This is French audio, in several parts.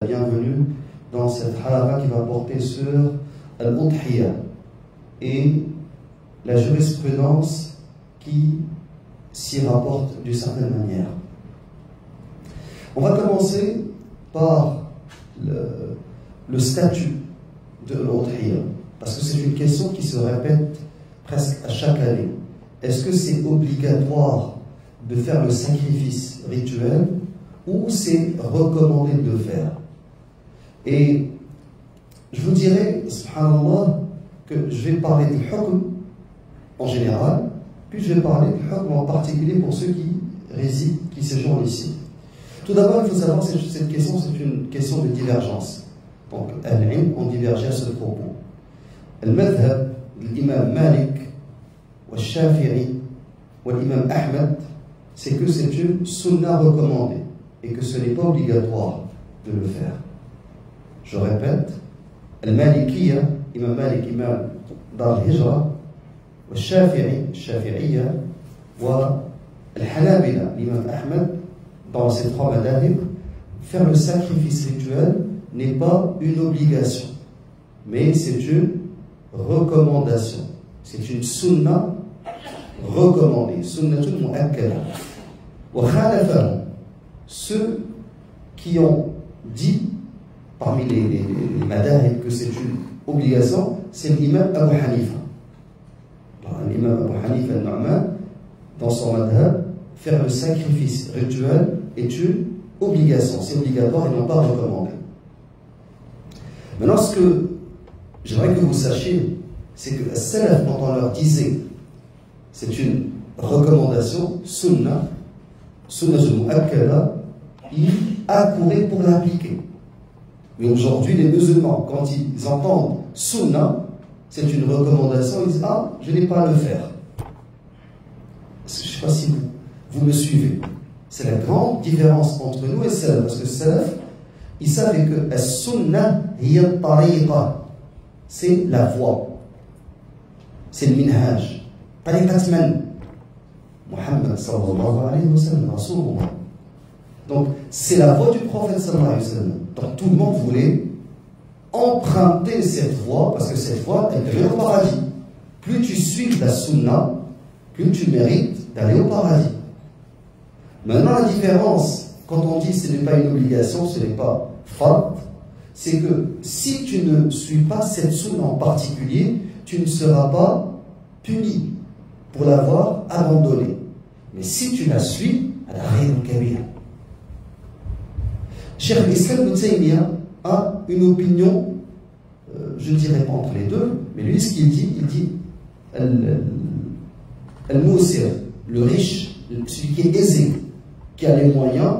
Bienvenue dans cette halakha qui va porter sur al-udhiyya et la jurisprudence qui s'y rapporte d'une certaine manière. On va commencer par le statut de l'udhiyya, parce que c'est une question qui se répète presque à chaque année. Est-ce que c'est obligatoire de faire le sacrifice rituel ou c'est recommandé de le faire? Et je vous dirais, subhanallah, que je vais parler du hukm en général, puis je vais parler du hukm en particulier pour ceux qui résident, qui séjournent ici. Tout d'abord, il faut savoir que cette question, c'est une question de divergence. Donc, al-ilm ont divergé à ce propos. Al-madhhab, l'imam Malik, al-Shafi'i, l'imam Ahmed, c'est que c'est une sunnah recommandée et que ce n'est pas obligatoire de le faire. Je répète, al-Malikiyya, imam Malik, imam Dar al-Hijra, al-Shafi'i, al-Shafi'iyya, al-Hanabila, l'imam Ahmed, dans ces trois madhahib, faire le sacrifice rituel n'est pas une obligation, mais c'est une recommandation. C'est une sunnah recommandée, sunnatul mu'akkada. Wa khalafahu, ceux qui ont dit parmi les madhahib que c'est une obligation, c'est l'imam Abu Hanifa. L'imam Abu Hanifa al-Nu'man, dans son madhab, faire le sacrifice rituel est une obligation, c'est obligatoire et non pas recommandé. Maintenant, ce que j'aimerais que vous sachiez, c'est que salaf, quand on leur disait c'est une recommandation, sunnah mu'akkada, ils accouraient pour l'appliquer. Mais aujourd'hui, les musulmans, quand ils entendent sunnah, c'est une recommandation, ils disent ah, je n'ai pas à le faire. Je ne sais pas si vous me suivez. C'est la grande différence entre nous et salaf, parce que salaf, ils savaient que la sunnah hiya tariqa, c'est la voie, c'est le minhaj. Tariqat man? Muhammad sallallahu alayhi wa sallam, Rasulullah. Donc, c'est la voie du prophète sallallahu alayhi wa sallam. Donc, tout le monde voulait emprunter cette voie, parce que cette voie, elle te mène au paradis. Plus tu suis la sunna, plus tu mérites d'aller au paradis. Maintenant, la différence, quand on dit ce n'est pas une obligation, ce n'est pas fard, c'est que si tu ne suis pas cette sunna en particulier, tu ne seras pas puni pour l'avoir abandonné. Mais si tu la suis, elle a rien de kabir. Cheikh l'Islam Ibn Taymiyyah a une opinion, je ne dirais pas entre les deux, mais lui ce qu'il dit, il dit Al-Mousir, le riche, celui qui est aisé, qui a les moyens,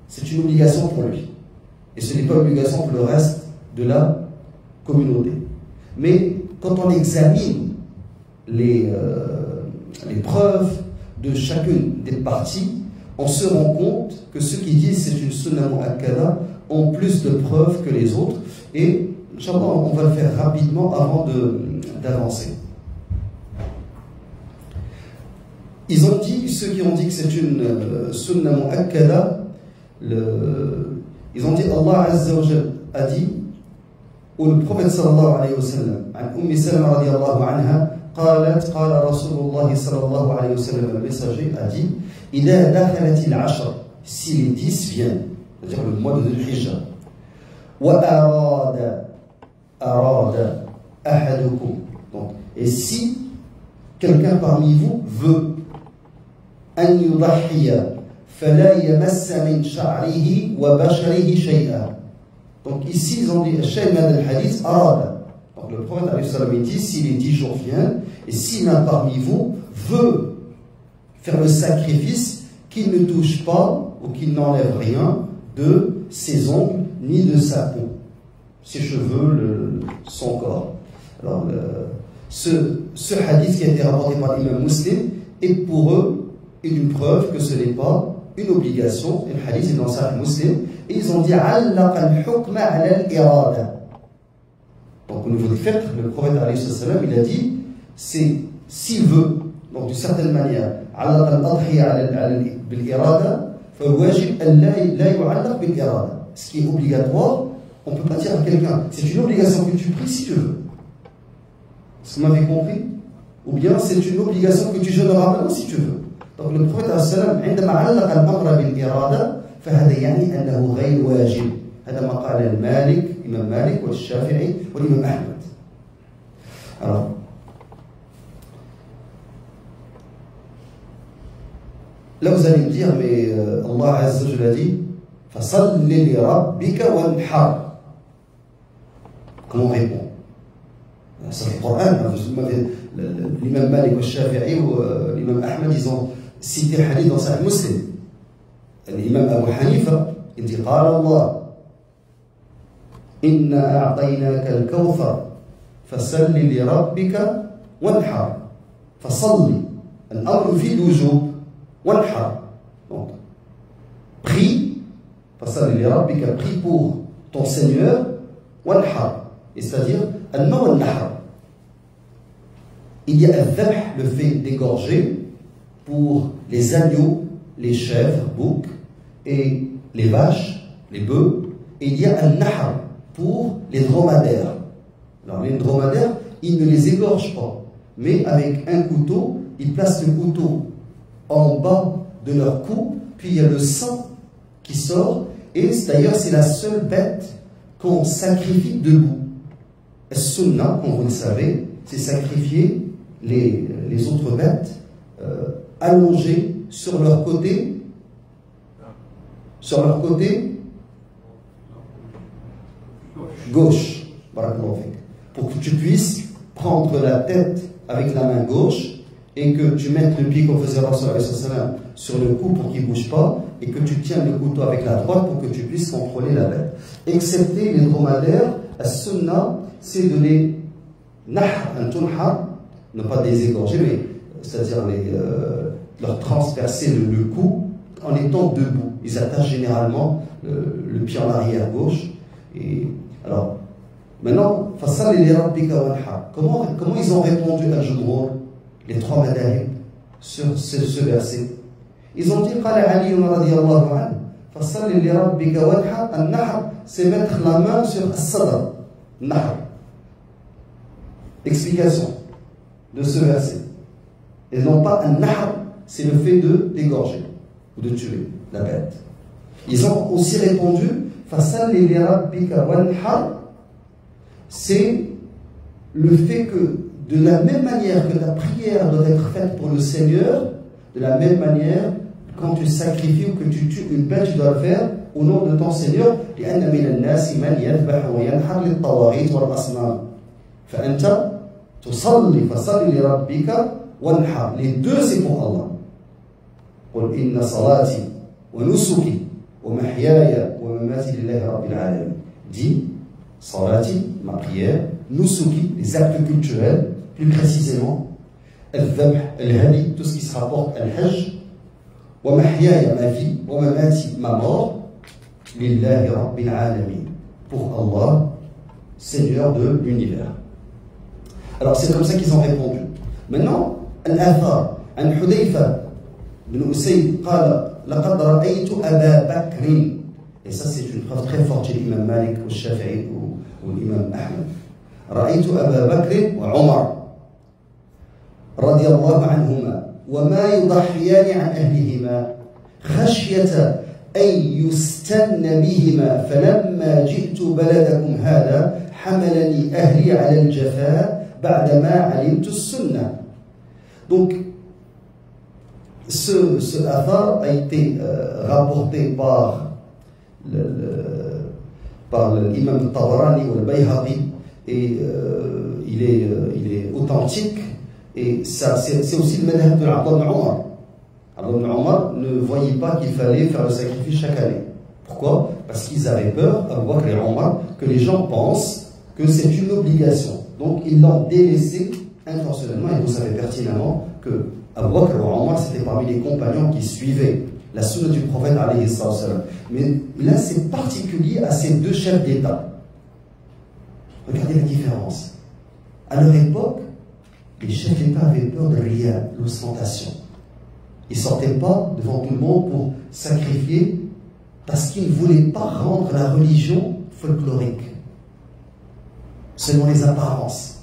c'est une obligation pour lui. Et ce n'est pas une obligation pour le reste de la communauté. Mais quand on examine les preuves de chacune des parties, on se rend compte que ceux qui disent c'est une sunnah mu'akkada ont plus de preuves que les autres. Et Inch'Allah, on va le faire rapidement avant d'avancer. Ils ont dit, ceux qui ont dit que c'est une sunnah mu'akkada, ils ont dit Allah Azza wa Jal a dit, ou le prophète sallallahu alayhi wa sallam, an Ummi Salama radiallahu anha, قالت قال رسول الله صلى الله عليه وسلم, le messager a dit إذا دخلت العشر, si les 10 viennent, c'est-à-dire le mois de Dhul Hijjah, وأراد أحدكم, donc, et si quelqu'un parmi vous veut أن يضحي فلا يمس من شعره وبشره شيئا. Donc ici ils ont dit الشيء من الحديث أراد. Donc le prophète alayhi salam dit si les 10 jours viennent et si l'un parmi vous veut faire le sacrifice, qu'il ne touche pas ou qu'il n'enlève rien de ses ongles ni de sa peau, ses cheveux, son corps. Alors ce hadith qui a été rapporté par l'imam Muslim est pour eux une preuve que ce n'est pas une obligation. Le hadith est dans Sahih Muslim et ils ont dit allaqa al-hukma ala al-irada. Donc au niveau du fiqh, le prophète alayhi salam, il a dit c'est s'il veut, donc d'une certaine manière, allaqa al-adhiya bil-irada, فالواجب أن لا يعلق بالإرادة. ce qui est obligatoire, on ne peut pas dire à quelqu'un, c'est une obligation que tu pries si tu veux. Est-ce que vous m'avez compris? Ou bien c'est une obligation que tu jeûneras maintenant si tu veux. Donc le prophète عندما علق الأمر بالإرادة فهذا يعني أنه غير واجب. هذا ما قال الإمام مالك والشافعي والإمام أحمد. Alors, là vous allez me dire, mais Allah Azza wa Jalla a dit فَصَلِّ لِرَبِّكَ وَانْحَرْ. Comment on répond? C'est le Coran. L'imam Malik ou Shafi'i ou l'imam Ahmed, ils ont cité hadith dans Sahih Muslim. L'imam Abu Hanifa, il dit قال الله إنا أعطيناك الكوثر فصل لربك وانحر. فصل الأمر يفيد الوجوب وانحر. Donc, prie, فصل لربك, prie pour ton Seigneur, وانحر, c'est-à-dire al-ma wal-nahr. Il y a al-dhabh, le fait d'égorger pour les agneaux, les chèvres, boucs, et les vaches, les bœufs. Et il y a al-nahr pour les dromadaires. Alors les dromadaires, ils ne les égorgent pas, mais avec un couteau, ils placent le couteau en bas de leur cou, puis il y a le sang qui sort, et d'ailleurs c'est la seule bête qu'on sacrifie debout. Sunnah, comme vous le savez, c'est sacrifier les autres bêtes allongées sur leur côté gauche, pour que tu puisses prendre la tête avec la main gauche et que tu mettes le pied, comme faisait Rasul sur le cou pour qu'il ne bouge pas, et que tu tiens le couteau avec la droite pour que tu puisses contrôler la bête. Excepté les dromadaires, la sunna, c'est de les ne pas les égorger, mais c'est-à-dire leur transpercer le cou en étant debout. Ils attachent généralement le pied en arrière gauche. Et alors, maintenant, comment ils ont répondu à Jumhur, les trois madhahib, sur ce verset? Ils ont dit, c'est mettre la main sur al-sadr, nahr. Explication de ce verset. Et non pas un nahr, c'est le fait de d'égorger ou de tuer la bête. Ils ont aussi répondu, c'est le fait que de la même manière que ta prière doit être faite pour le Seigneur, de la même manière, quand tu sacrifies ou que tu tues une bête, tu dois le faire au nom de ton Seigneur. Les deux, c'est pour Allah. قل إن صلاتي ونسكي ومحياي ومماتي لله رب العالمين. Dit salati, ma prière, nusuki, les actes culturels, plus précisément al-dhabh, al-hadi, tout ce qui se rapporte à al-hajj, wa mahyaya, ma vie, wa mamati, ma mort, lillahi rabbil alamin, pour Allah, Seigneur de l'univers. Alors c'est comme ça qu'ils ont répondu. Maintenant, al-athar, an Hudayfa bin Usayd قال لقد رأيت أبا بكر. Et ça, c'est une preuve très forte chez l'imam Malik, ou Shafi'i, ou l'imam Ahmed. رأيت أبا بكر وعمر رضي الله عنهما وما يضحيان عن أهلهما خشية أن يستن بهما فلما جئت بلدكم هذا حملني أهلي على الجفاء بعدما علمت السنة. Donc, ce athar a été rapporté par l'imam Tabarani ou le Bayhaqi, et il est authentique, et c'est aussi le madhab de Abdullah ibn Omar. Abdullah ibn Omar ne voyait pas qu'il fallait faire le sacrifice chaque année. Pourquoi? Parce qu'ils avaient peur, Abu Bakr et Omar, que les gens pensent que c'est une obligation. Donc ils l'ont délaissé intentionnellement, et vous savez pertinemment que Abu Bakr et Omar, c'était parmi les compagnons qui suivaient la sunna du prophète alayhi salam. Mais là, c'est particulier à ces deux chefs d'État. Regardez la différence. À leur époque, les chefs d'État avaient peur de rien, l'ostentation. Ils ne sortaient pas devant tout le monde pour sacrifier Parce qu'ils ne voulaient pas rendre la religion folklorique, selon les apparences,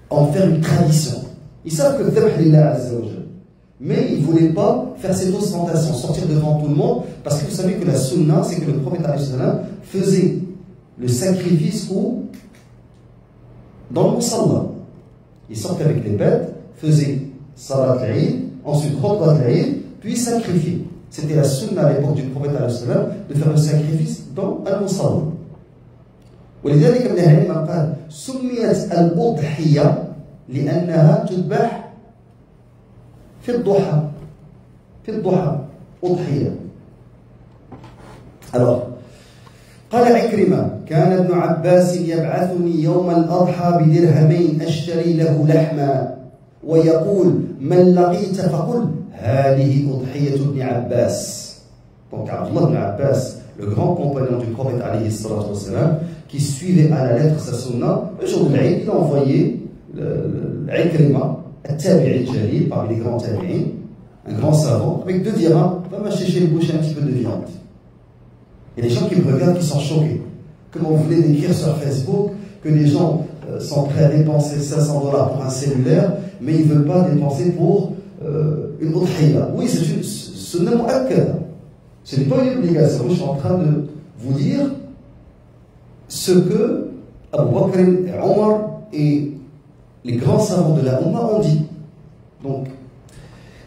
en faire une tradition. Ils savent que le dhabh lillah azza wa jal, mais ils ne voulaient pas faire cette ostentation, sortir devant tout le monde, parce que vous savez que la sunna, c'est que le prophète alayhi salam faisait le sacrifice où? Dans le musalla. Il sortait avec les bêtes, faisait salat al-Eid, ensuite khutbah al-Eid, puis sacrifiait. C'était la sunna à l'époque du prophète alayhi salam de faire le sacrifice dans al-musalla. ولذلك ابن العلم قال سميت الأضحية لأنها تذبح في الضحى أضحية. Alors, قال عكرمة كان ابن عباس يبعثني يوم الأضحى بدرهمين أشتري له لحما ويقول من لقيت فقل هذه أضحية ابن عباس. Donc Abdullah ibn Abbas, le grand compagnon du prophète alayhi salatu wassalam, qui suivait à la lettre sa sunna, le jour de l'Aïd, il a envoyé l'Ikrima, al-Tabi'i al-Jalil, parmi les grands tabi'in, un grand savant, avec 2 dirhams, va m'acheter chez les bouchers un petit peu de viande. Il y a des gens qui me regardent, qui sont choqués. Comment vous voulez d'écrire sur Facebook que les gens sont prêts à dépenser $500 pour un cellulaire, mais ils ne veulent pas dépenser pour une udhiyya. Oui, c'est une sunna mu'akkada. Ce n'est pas une obligation. Je suis en train de vous dire ce que Abu Bakr et Omar et les grands savants de la Ummah ont dit. Donc,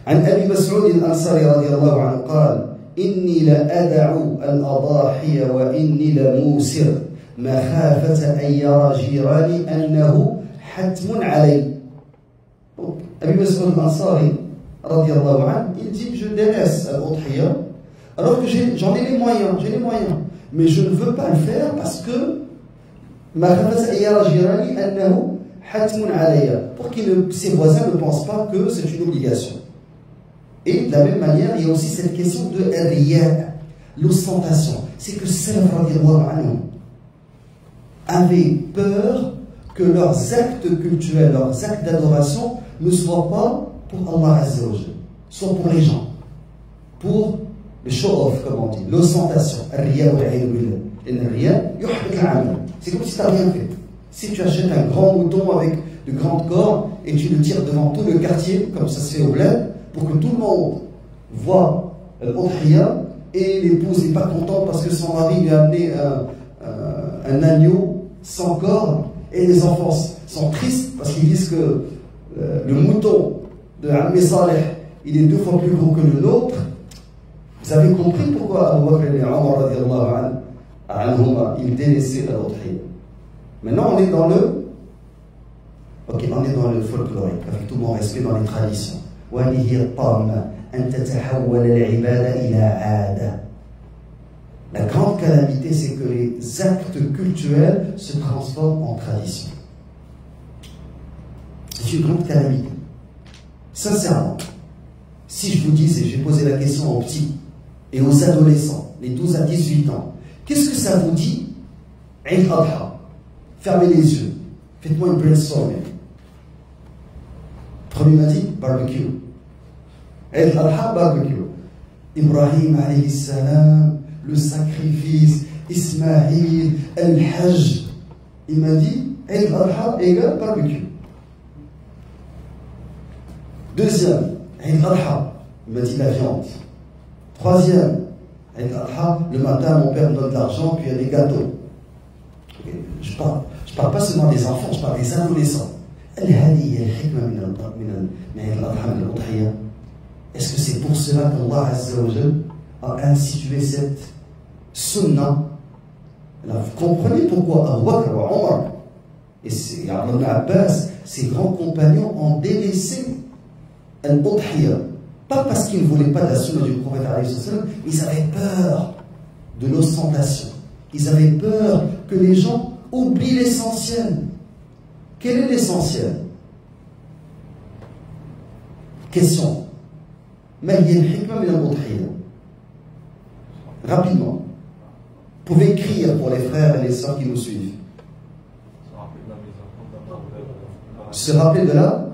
عن أبي مسعود الأنصاري رضي الله عنه قال إني لأدع الأضاحي وإني لموسر مخافة أن يرى جيراني أنه حتم علي. أبي مسعود الأنصاري رضي الله عنه il dit je délaisse l'udhiyya alors que j'en ai les moyens, mais je ne veux pas le faire parce que pour que ses voisins ne pensent pas que c'est une obligation. Et de la même manière, il y a aussi cette question de riya, l'ostentation. C'est que Salaf radiallahu anhu avaient peur que leurs actes cultuels, leurs actes d'adoration ne soient pas pour Allah Azza wa Jal, soit pour les gens, pour le show-off, comme on dit, l'ostentation, c'est comme si tu n'as rien fait. Si tu achètes un grand mouton avec de grandes cornes et tu le tires devant tout le quartier, comme ça se fait au bled, pour que tout le monde voit l'udhiyya, et l'épouse n'est pas contente parce que son mari lui a amené un agneau sans cornes, et les enfants sont tristes parce qu'ils disent que le mouton de Ammé Saleh, il est 2 fois plus gros que le nôtre. Vous avez compris pourquoi Abu Bakr et Omar radiallahu anhuma, ils délaissaient l'udhiyya. Maintenant, on est dans le folklorique, avec tout mon respect dans les traditions. La grande calamité, c'est que les actes cultuels se transforment en tradition. C'est une grande calamité. Sincèrement, si je vous disais, j'ai posé la question aux petits et aux adolescents, les 12 à 18 ans, qu'est-ce que ça vous dit? Eid al-Adha. Fermez les yeux. Faites-moi une brainstorming. Premier m'a dit barbecue. Eid al-Adha, barbecue. Ibrahim alayhi salam, le sacrifice, Ismaïl, al-Hajj. Il m'a dit Eid al-Adha égale barbecue. Deuxième, Eid al-Adha, il m'a dit la viande. Troisième, Eid al-Adha, le matin mon père me donne de l'argent puis il y a des gâteaux. Je parle pas seulement des enfants, je parle des adolescents. Est-ce que c'est pour cela qu'Allah Azza wa Jal a institué cette sunna? Alors vous comprenez pourquoi Abu Bakr wa Omar et Ibn Abbas, ces grands compagnons, ont délaissé l'udhiyya. Pas parce qu'ils ne voulaient pas de la sunna du prophète alayhi salam, ils avaient peur de l'ostentation. Ils avaient peur que les gens oublient l'essentiel. Quel est l'essentiel? Question. Rapidement. Vous pouvez écrire pour les frères et les sœurs qui nous suivent. Se rappeler de la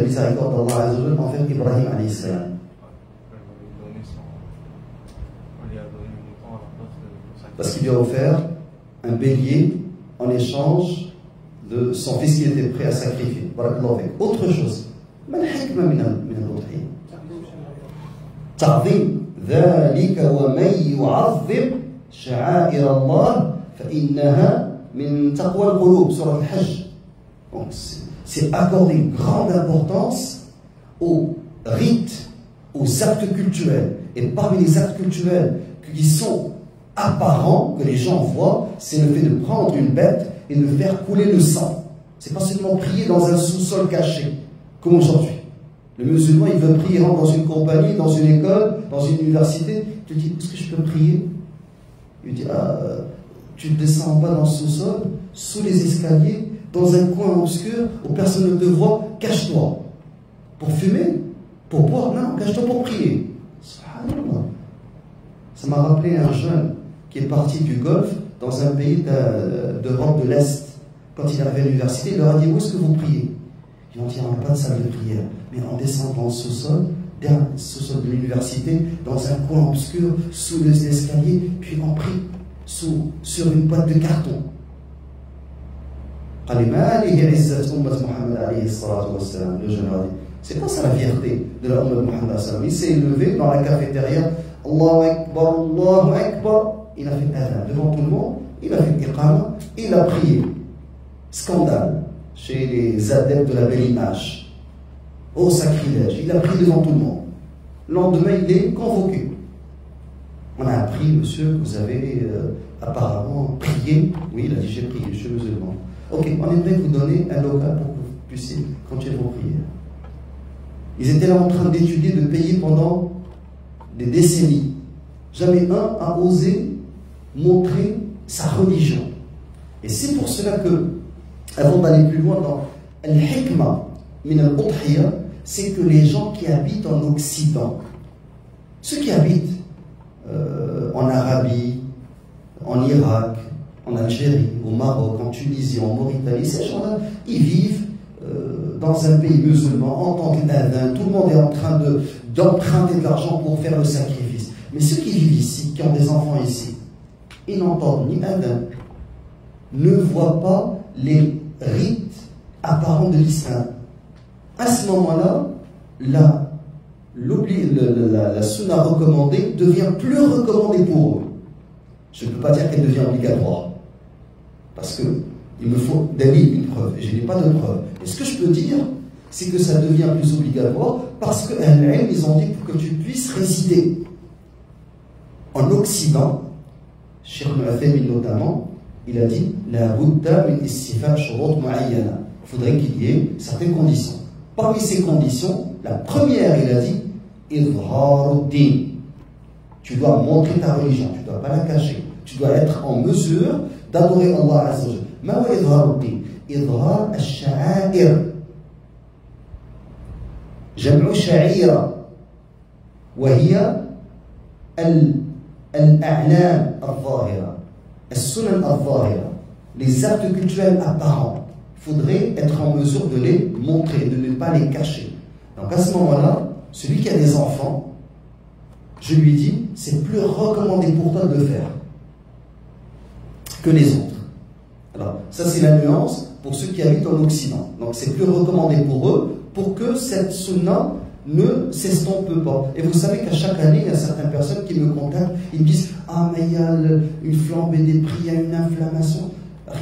miséricorde d'Allah envers Ibrahim alayhi salam. parce qu'il lui a offert un bélier en échange de son fils qu'il était prêt à sacrifier. Autre chose. ما الحكمة من الأضحية؟ تعظيم ذلك ومن يعظم شعائر الله فإنها من تقوى القلوب, سورة الحج. Donc c'est accorder une grande importance aux rites, aux actes culturels. Et parmi les actes culturels qui sont apparents, que les gens voient, c'est le fait de prendre une bête et de faire couler le sang. C'est pas seulement prier dans un sous-sol caché, comme aujourd'hui. Le musulman, il veut prier dans une compagnie, dans une école, dans une université. Tu dis, est-ce que je peux prier? Il dit, tu ne descends pas dans le sous-sol, sous les escaliers, dans un coin obscur où personne ne te voit, cache-toi. Pour fumer? Pour boire? Non, cache-toi pour prier. Subhanallah. Ça m'a rappelé un jeune qui est parti du Golfe dans un pays d'Europe de l'Est. Quand il est arrivé à l'université, il leur a dit, où est-ce que vous priez? Ils ont dit, on n'a pas de salle de prière. Mais on descend dans le sous-sol, derrière le sous-sol de l'université, dans un coin obscur, sous les escaliers, puis on prie sur une boîte de carton. C'est pas ça la fierté de la Ummah de Muhammad. Il s'est levé dans la cafétéria, Allahu Akbar, Allahu Akbar. Il a fait adhan devant tout le monde, il a fait iqama, il a prié. Scandale chez les adeptes de la belle image. Au sacrilège, il a prié devant tout le monde. Le lendemain, il est convoqué. On a appris, monsieur, que vous avez apparemment prié. Oui, il a dit, j'ai prié, je suis musulman. Ok, on aimerait vous donner un local pour que vous puissiez continuer vos prières. Ils étaient là en train d'étudier, de payer pendant des décennies. Jamais un a osé montrer sa religion. Et c'est pour cela que, avant d'aller plus loin dans Al-Hikmah min al-Udhiyah, c'est que les gens qui habitent en Occident, ceux qui habitent en Arabie, en Irak, en Algérie, au Maroc, en Tunisie, en Mauritanie, ces gens-là, ils vivent dans un pays musulman, entendent l'adhan, tout le monde est en train d'emprunter de l'argent pour faire le sacrifice. Mais ceux qui vivent ici, qui ont des enfants ici, ils n'entendent ni adhan, ne voient pas les rites apparents de l'islam. À ce moment-là, la sunna recommandée devient plus recommandée pour eux. Je ne peux pas dire qu'elle devient obligatoire. Parce qu'il me faut une preuve. Et je n'ai pas de preuve. Et ce que je peux dire, c'est que ça devient plus obligatoire parce que ils ont dit pour que tu puisses résider. En Occident, Cheikh Al-Uthaymin notamment, il a dit la budda min istifa shurut muayyana. Il faudrait qu'il y ait certaines conditions. Parmi ces conditions, la première, il a dit idharuddin. Tu dois montrer ta religion, tu ne dois pas la cacher. Tu dois être en mesure d'adorer Allah Azza wa Jalla. Ma huwa idharuddin? Idhar al-sha'air. Jam'u sha'ira. وهي الأعلام الظاهرة السنن الظاهرة, les actes culturels apparents. Il faudrait être en mesure de les montrer, de ne pas les cacher. Donc à ce moment-là, celui qui a des enfants, je lui dis, c'est plus recommandé pour toi de le faire que les autres. Alors, ça c'est la nuance pour ceux qui habitent en Occident. Donc c'est plus recommandé pour eux, pour que cette sunna ne s'estompe pas. Et vous savez qu'à chaque année, il y a certaines personnes qui me contactent, ils me disent « Ah, mais il y a une flambée des prix, il y a une inflammation. »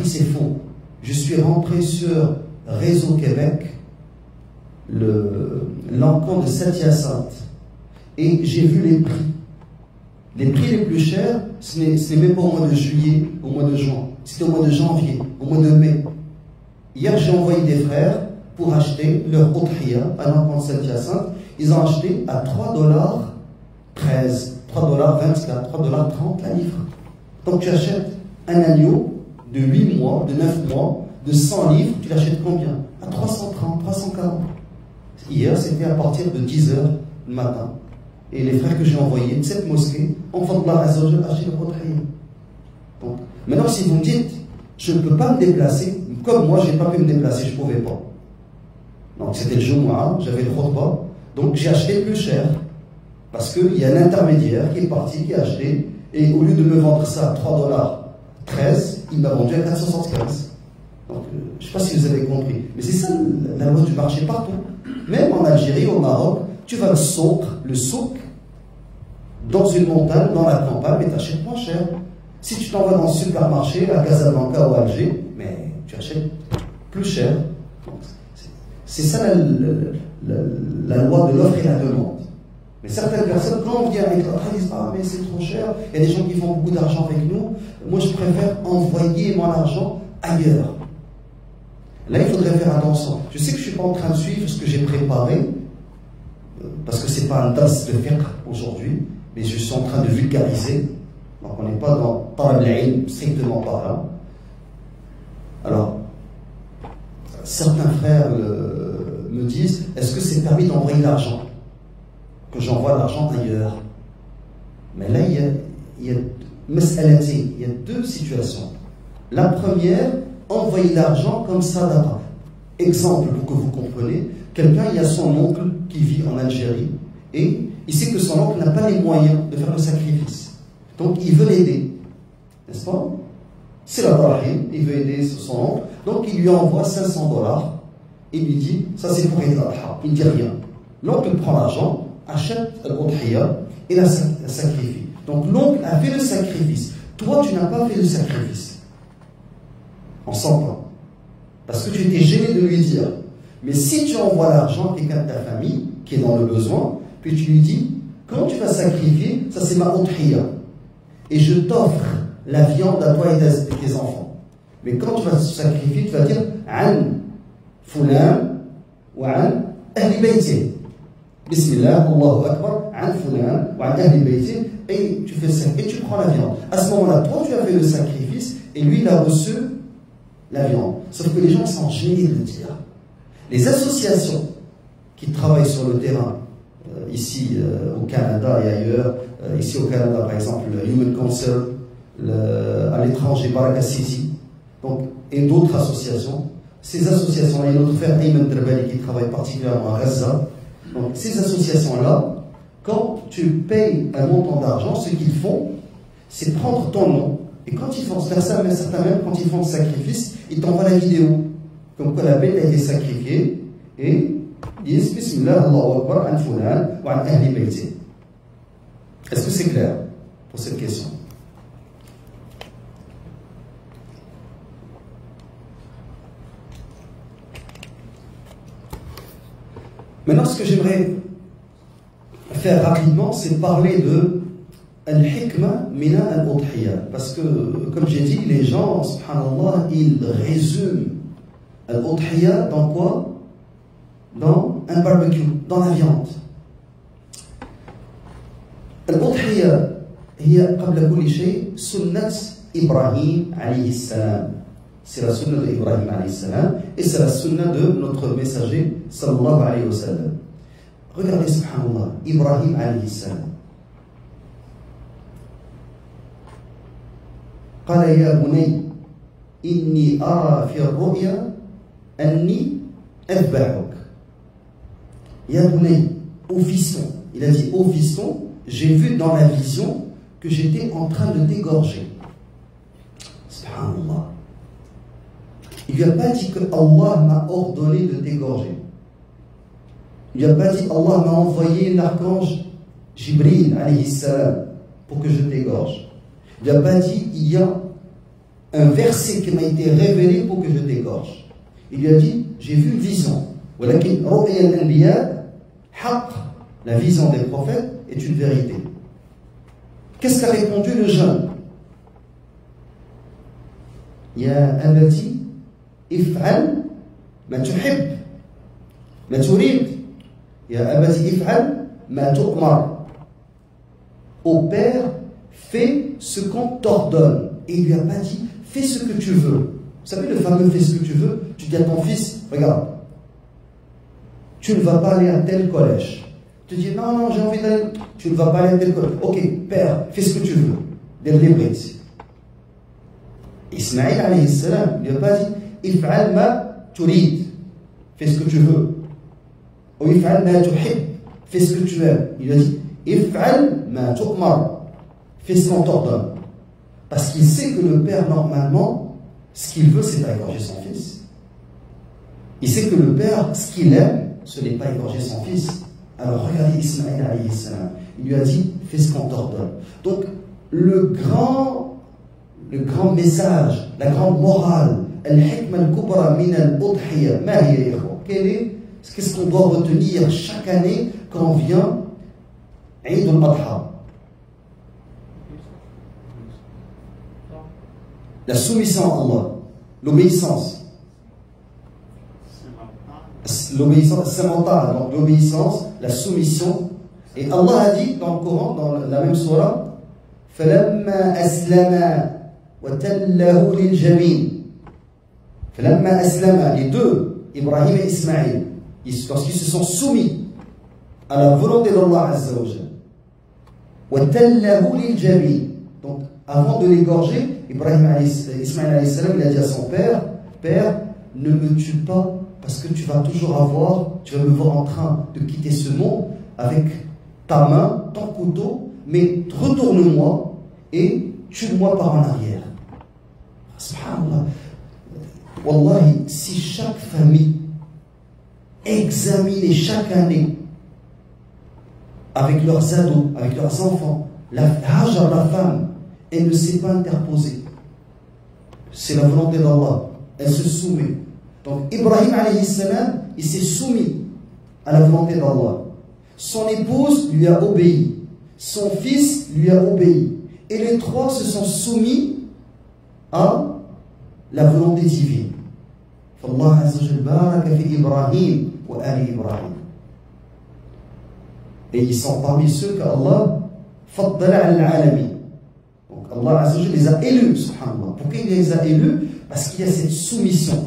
C'est faux. Je suis rentré sur Réseau Québec, l'encan de Saint-Hyacinthe, et j'ai vu les prix. Les prix les plus chers, ce n'est même pas au mois de juillet, au mois de juin. C'était au mois de janvier, au mois de mai. Hier, j'ai envoyé des frères pour acheter leur udhiyah à l'encan de Saint-Hyacinthe. Ils ont acheté à 3,13 $, 3,24 $, 3,30 $ la livre. Donc tu achètes un agneau de 8 mois, de 9 mois, de 100 livres, tu l'achètes combien? À 330, 340. Hier, c'était à partir de 10 h le matin. Et les frères que j'ai envoyés de cette mosquée, enfant de Allah Azza wa Jalla, achètent le udhiyah. Donc, maintenant, si vous me dites, je ne peux pas me déplacer, comme moi, je n'ai pas pu me déplacer, je ne pouvais pas. Donc, c'était le Jumu'ah, j'avais le khutbah, donc j'ai acheté plus cher. Parce qu'il y a un intermédiaire qui est parti, qui a acheté Et au lieu de me vendre ça à 3,13 $, il m'a vendu à 4,75 $. Donc, je ne sais pas si vous avez compris. Mais c'est ça la loi du marché partout. Même en Algérie, au Maroc, tu vas le souk, dans une montagne, dans la campagne, mais tu achètes moins cher. Si tu t'en vas dans le supermarché à Casablanca ou à Alger, mais tu achètes plus cher. C'est ça la loi de l'offre et la demande. Mais certaines personnes, quand on vient avec l'offre, elles disent ah mais c'est trop cher, il y a des gens qui font beaucoup d'argent avec nous, moi je préfère envoyer mon argent ailleurs. Là il faudrait faire attention. Je sais que je ne suis pas en train de suivre ce que j'ai préparé, parce que ce n'est pas un das de fiqh aujourd'hui, mais je suis en train de vulgariser. Donc on n'est pas dans talab al-ilm strictement parlant. Alors, certains frères me disent, est-ce que c'est permis d'envoyer l'argent? Que j'envoie l'argent ailleurs? Mais là, il y a deux situations. La première, envoyer l'argent comme sadaqa. Exemple pour que vous compreniez, quelqu'un, il y a son oncle qui vit en Algérie et il sait que son oncle n'a pas les moyens de faire le sacrifice. Donc il veut l'aider, n'est-ce pas? C'est la rahim, il veut aider son oncle, donc il lui envoie 500 $. Il lui dit, ça c'est pour aider l'adha. Il ne dit rien. L'oncle prend l'argent, achète l'udhiya et la sacrifie. Donc l'oncle a fait le sacrifice. Toi, tu n'as pas fait le sacrifice. On s'entend. Parce que tu étais gêné de lui dire. Mais si tu envoies l'argent à quelqu'un de ta famille qui est dans le besoin, puis tu lui dis, quand tu vas sacrifier, ça c'est ma udhiya. Et je t'offre la viande à toi et tes enfants. Mais quand tu vas sacrifier, tu vas dire An Fulan ou An Ahli Bayti. Bismillah, Allahu Akbar, An Fulan ou An Ahli Bayti. Et tu fais ça, et tu prends la viande. À ce moment-là, toi tu as fait le sacrifice et lui il a reçu la viande. Sauf que les gens sont gênés de le dire. Les associations qui travaillent sur le terrain, ici au Canada et ailleurs, ici au Canada par exemple, le Human Council, à l'étranger, Baraka City, donc, et d'autres associations. Ces associations-là, il y a notre frère Ayman Terbali qui travaille particulièrement à Gaza. Donc, ces associations-là, quand tu payes un montant d'argent, ce qu'ils font, c'est prendre ton nom. Et quand ils font ça, mais certains même, quand ils font le sacrifice, ils t'envoient la vidéo. Comme quoi la bête a été sacrifiée, et ils disent Bismillah, Allahu Akbar, an Fulan, ou an Ahli Bayti. Est-ce que c'est clair pour cette question? Maintenant, ce que j'aimerais faire rapidement, c'est parler de al-hikma mina al-udhiya. Parce que, comme j'ai dit, les gens, subhanallah, ils résument al-udhiya dans quoi? Dans un barbecue, dans la viande. Al-udhiya هي قبل كل شيء سنة إبراهيم عليه السلام. C'est la sunna d'Ibrahim alayhi salam et c'est la sunna de notre messager sallallahu alayhi wa sallam. Regardez subhanallah, Ibrahim alayhi salam. قال يا بني إني أرى في الرؤيا أني أذبحك. يا بني, ô fiston, il a dit ô fiston, j'ai vu dans la vision que j'étais en train de t'égorger. Subhanallah. Il ne lui a pas dit que Allah m'a ordonné de t'égorger. Il ne lui a pas dit Allah m'a envoyé l'archange Jibril alayhi salam pour que je t'égorge. Il ne lui a pas dit il y a un verset qui m'a été révélé pour que je t'égorge. Il lui a dit j'ai vu une vision. La vision des prophètes est une vérité. Qu'est-ce qu'a répondu le jeune? Ya abati if'al ma tuhib ma turid. Ya abati if'al ma tu'mar. Au père, fais ce qu'on t'ordonne. Et il lui a pas dit fais ce que tu veux. Vous savez le fameux fais ce que tu veux? Tu dis à ton fils, regarde, tu ne vas pas aller à tel collège. Tu dis non, j'ai envie d'aller. Tu ne vas pas aller à tel collège. Ok, père, fais ce que tu veux. Délibérate. Ismaïl alayhi salam, il n'a pas dit if'al ma turid, fais ce que tu veux. Ou if'al ma tuhib, fais ce que tu aimes. Il a dit if'al ma tu'mar, fais ce qu'on t'ordonne. Parce qu'il sait que le père, normalement, ce qu'il veut, c'est pas égorger son fils. Il sait que le père, ce qu'il aime, ce n'est pas égorger son fils. Alors regardez Ismaël alayhi salam. Il lui a dit, fais ce qu'on t'ordonne. Donc, le grand message, la grande morale, al-hikma al-kubra min al-udhiya, ma hiya ya ikhwa? Qu'est-ce qu'on doit retenir chaque année quand vient Eid al-Adha? La soumission à Allah, l'obéissance. L'obéissance, donc l'obéissance, la soumission. Et Allah a dit dans le Coran, dans la même surah, فَلَمَّا أَسْلَمَا وَتَلَّهُ لِلْجَبِينِ. فَلَمَّا أَسْلَمَا, les deux, Ibrahim et Ismaïl, lorsqu'ils se sont soumis à la volonté d'Allah Azza wa Jalla, وَتَلَّهُ لِلْجَبِينِ. Donc, avant de l'égorger, Ismaïl alayhi salam, il a dit à son père, Père, ne me tue pas, parce que tu vas me voir en train de quitter ce monde avec ta main, ton couteau, mais retourne-moi et tue-moi par en arrière. Subhanallah. Wallahi, si chaque famille examinait chaque année avec leurs ados, avec leurs enfants, Hajar, la femme, elle ne s'est pas interposée. C'est la volonté d'Allah. Elle se soumet. Donc Ibrahim alayhi salam, il s'est soumis à la volonté d'Allah. Son épouse lui a obéi. Son fils lui a obéi. Et les trois se sont soumis à la volonté divine. Allah Azza wa Jalla baraka fi Ibrahim wa ali Ibrahim. Et ils sont parmi ceux qu'Allah faddala al-alamin. Donc Allah Azza wa Jalla les a élus, subhanallah. Pourquoi il les a élus? Parce qu'il y a cette soumission.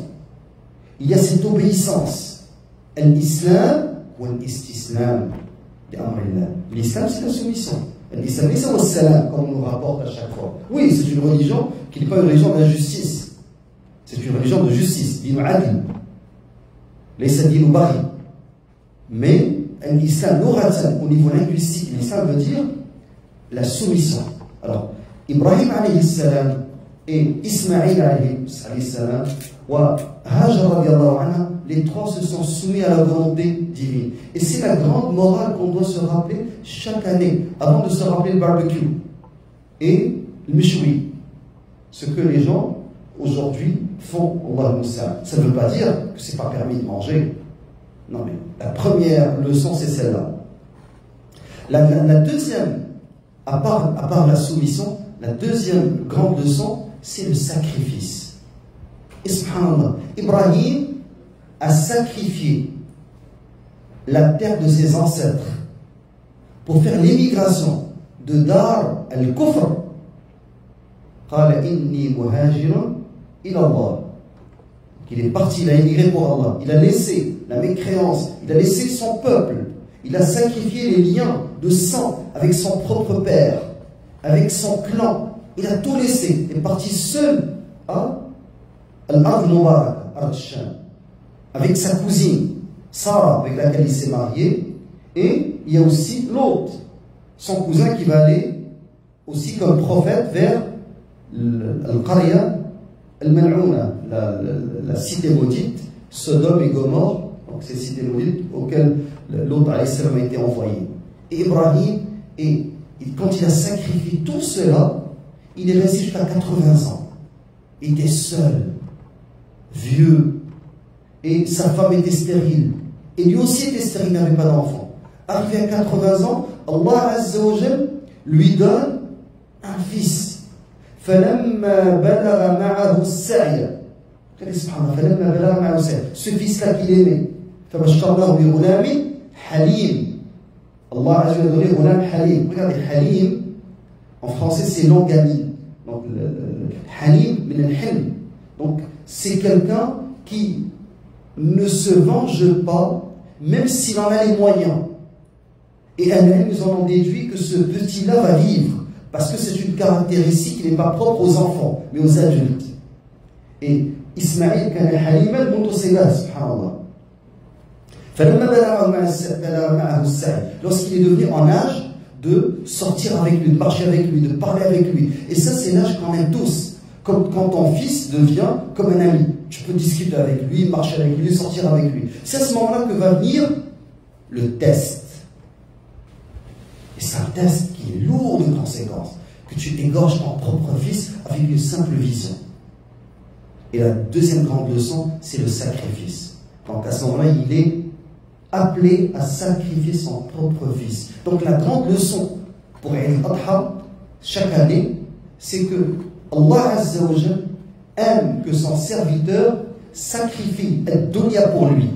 Il y a cette obéissance. L'islam ou l'istislam. L'islam, c'est la soumission. L'islam, c'est le salam, comme on nous rapporte à chaque fois. Oui, c'est une religion qui n'est pas une religion d'injustice. C'est une religion de justice. Dinu adl. Laysa dinu baghi. Mais l'islam, au niveau linguistique, l'islam veut dire la soumission. Alors, Ibrahim alayhi salam et Ismaïl alayhi salam wa Hajar radiallahu anha, les trois se sont soumis à la volonté divine. Et c'est la grande morale qu'on doit se rappeler chaque année, avant de se rappeler le barbecue et le mishwi. Ce que les gens aujourd'hui font, Allah Moussa. Ça ne veut pas dire que c'est pas permis de manger. Non, mais la première leçon, c'est celle-là. La deuxième, à part la soumission, la deuxième grande leçon, c'est le sacrifice. Et subhanallah, Ibrahim a sacrifié la terre de ses ancêtres pour faire l'émigration de Dar al-Kufr. Qala inni muhajirun ila Allah. Il est parti, il a émigré pour Allah. Il a laissé la mécréance, il a laissé son peuple. Il a sacrifié les liens de sang avec son propre père, avec son clan. Il a tout laissé. Il est parti seul à Al-Ard Mubarak, Ard Sham, avec sa cousine Sarah, avec laquelle il s'est marié. Et il y a aussi l'autre, son cousin qui va aller aussi comme prophète vers Al-Qarya Al-Mal'ouna, la cité maudite, Sodome et Gomorre, donc ces cités maudites auxquelles l'autre a été envoyé. Et Ibrahim, quand il a sacrifié tout cela, il est resté jusqu'à 80 ans. Il était seul, vieux, et sa femme était stérile. Et lui aussi était stérile, il n'avait pas d'enfant. Arrivé à 80 ans, Allah Azza wa Jal lui donne un fils. فَلَمَّا بَلَغَ مَعَهُ السَّعْيَ. فَلَمَّا بَلَغَ مَعَهُ السَّعْيَ. Ce fils-là qu'il aimait. فَبَشَّرْنَاهُ بِغُلَامٍ حَلِيمٍ. Allah Azza wa Jal a donné Ghulam Halim. Regardez, Halim, en français c'est longanime. Donc, Halim, min al-hilm. Donc, c'est quelqu'un qui ne se venge pas, même s'il en a les moyens. Et nous en ont déduit que ce petit-là va vivre, parce que c'est une caractéristique qui n'est pas propre aux enfants, mais aux adultes. Et Ismaïl, kana haliman mutasila, subhanallah. Lorsqu'il est devenu en âge de sortir avec lui, de marcher avec lui, de parler avec lui. Et ça, c'est l'âge qu'on aime tous. Comme quand ton fils devient comme un ami. Tu peux discuter avec lui, marcher avec lui, sortir avec lui. C'est à ce moment-là que va venir le test. Et c'est un test qui est lourd de conséquences. Que tu égorges ton propre fils avec une simple vision. Et la deuxième grande leçon, c'est le sacrifice. Donc à ce moment-là, il est appelé à sacrifier son propre fils. Donc la grande leçon pour Eid al-Adha, chaque année, c'est que Allah Azza wa Jal aime que son serviteur sacrifie ad-dunya pour lui.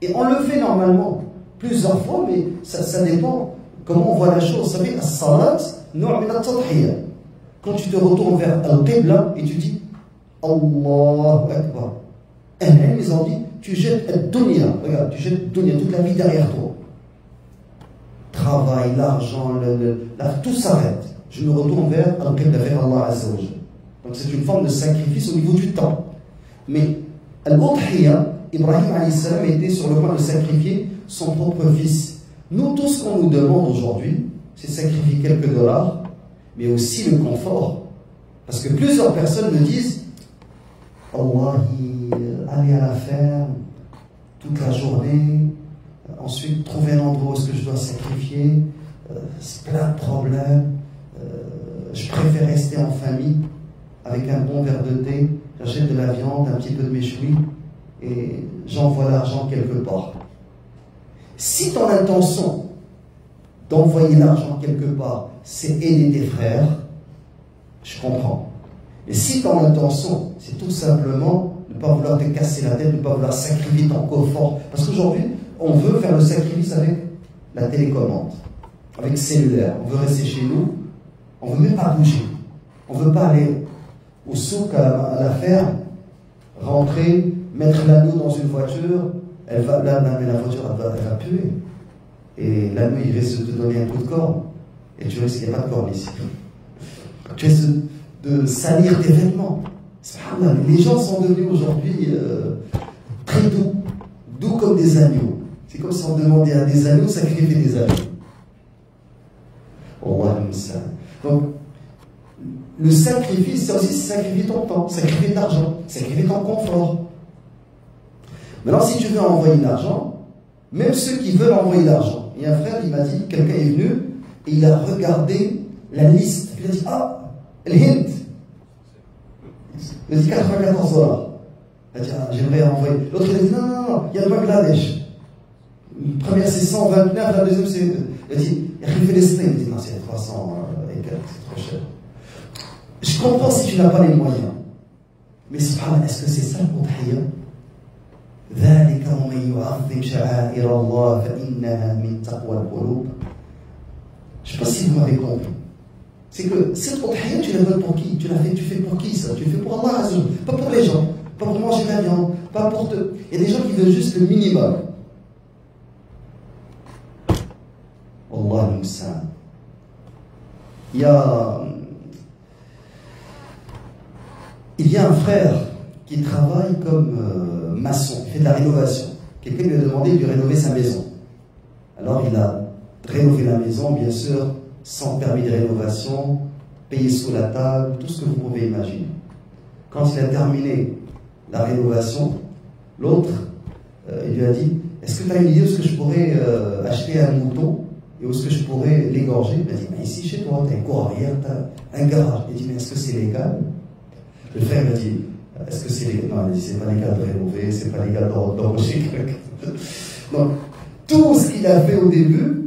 Et on le fait normalement plusieurs fois, mais ça dépend comment on voit la chose. Vous savez, as-salat, nur min at-tadhiya. Quand tu te retournes vers Al-Qibla et tu dis Allahu Akbar. Ils ont dit, tu jettes ad-dunya, regarde, tu jettes ad-dunya, toute la vie derrière toi. Travail, l'argent, tout s'arrête. Je me retourne vers Al-Qibla, vers Allah Azza wa Jal. Donc c'est une forme de sacrifice au niveau du temps. Mais Al-Udhiyya, Ibrahim alayhi salam était sur le point de sacrifier son propre fils. Nous, tout ce qu'on nous demande aujourd'hui, c'est sacrifier quelques dollars, mais aussi le confort. Parce que plusieurs personnes me disent Allah, aller à la ferme toute la journée, ensuite trouver un endroit où est-ce que je dois sacrifier, c'est plein de problèmes, je préfère rester en famille avec un bon verre de thé, j'achète de la viande, un petit peu de méchoui et j'envoie l'argent quelque part. Si ton intention d'envoyer l'argent quelque part, c'est aider tes frères, je comprends. Mais si ton intention, c'est tout simplement ne pas vouloir te casser la tête, ne pas vouloir sacrifier ton confort, parce qu'aujourd'hui, on veut faire le sacrifice avec la télécommande, avec le cellulaire. On veut rester chez nous, on ne veut même pas bouger. On ne veut pas aller au souk à la ferme, rentrer, mettre l'anneau dans une voiture, elle va, là, mais la voiture elle va puer. Et l'anneau il risque de te donner un coup de corne. Et tu risques qu'il n'y a pas de corne ici. Tu risques de salir tes vêtements. Les gens sont devenus aujourd'hui très doux, doux comme des agneaux. C'est comme si on demandait à des agneaux de sacrifier des agneaux. Donc, le sacrifice, c'est aussi sacrifier ton temps, sacrifier ton argent, sacrifier ton confort. Maintenant, si tu veux envoyer de l'argent, même ceux qui veulent envoyer de l'argent, il y a un frère qui m'a dit, quelqu'un est venu et il a regardé la liste. Il a dit, ah, le Hind. Il a dit 94 $. Il a dit, ah, j'aimerais envoyer. L'autre, il a dit, non, il y a le Bangladesh. La première, c'est 129, la deuxième, c'est. Il a dit, il fait les strings. Il a dit, non, c'est 300 et quelques, c'est trop cher. Je comprends si tu n'as pas les moyens. Mais subhanallah, est-ce que c'est ça le udhiyya? ذلك ومن يعظم شعائر الله فإنها من تقوى القلوب. Je ne sais pas si vous m'avez compris. C'est que cette udhiyya, tu la donnes pour qui? Tu fais pour qui ça? Tu le fais pour Allah Azza, pas pour les gens, pas pour manger la viande, pas pour te. Il y a des gens qui veulent juste le minimum. Allah al-Musa'an. Il y a un frère qui travaille comme maçon, il fait de la rénovation. Quelqu'un lui a demandé de lui rénover sa maison. Alors il a rénové la maison, bien sûr, sans permis de rénovation, payé sous la table, tout ce que vous pouvez imaginer. Quand il a terminé la rénovation, l'autre, il lui a dit, est-ce que tu as une idée où est-ce que je pourrais acheter un mouton et où est-ce que je pourrais l'égorger? Il m'a dit, mais ici chez toi, tu as une cour arrière, tu as un garage. Il dit, mais est-ce que c'est légal? Le frère m'a dit, est-ce que c'est légal? Non, il dit, c'est pas légal de rénover, c'est pas légal d'embaucher quelqu'un. Donc, tout ce qu'il a fait au début,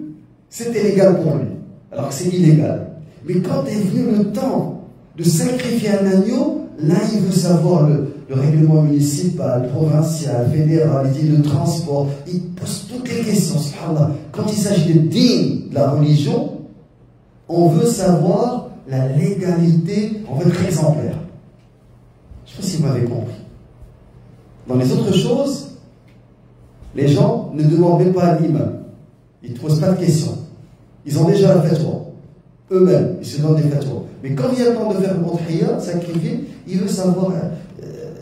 c'était légal pour lui, alors que c'est illégal. Mais quand est venu le temps de sacrifier un agneau, là, il veut savoir le règlement municipal, provincial, fédéral, il dit le transport, il pose toutes les questions, subhanallah. Quand il s'agit de din, de la religion, on veut savoir la légalité, on veut être exemplaire. Je ne sais pas si vous m'avez compris. Dans les autres choses, les gens ne demandent même pas à l'imam. Ils ne posent pas de questions. Ils ont déjà la fatwa. Eux-mêmes, ils se donnent des fatwas. Mais quand il y a le temps de faire le udhiyya, sacrifier, il veut savoir.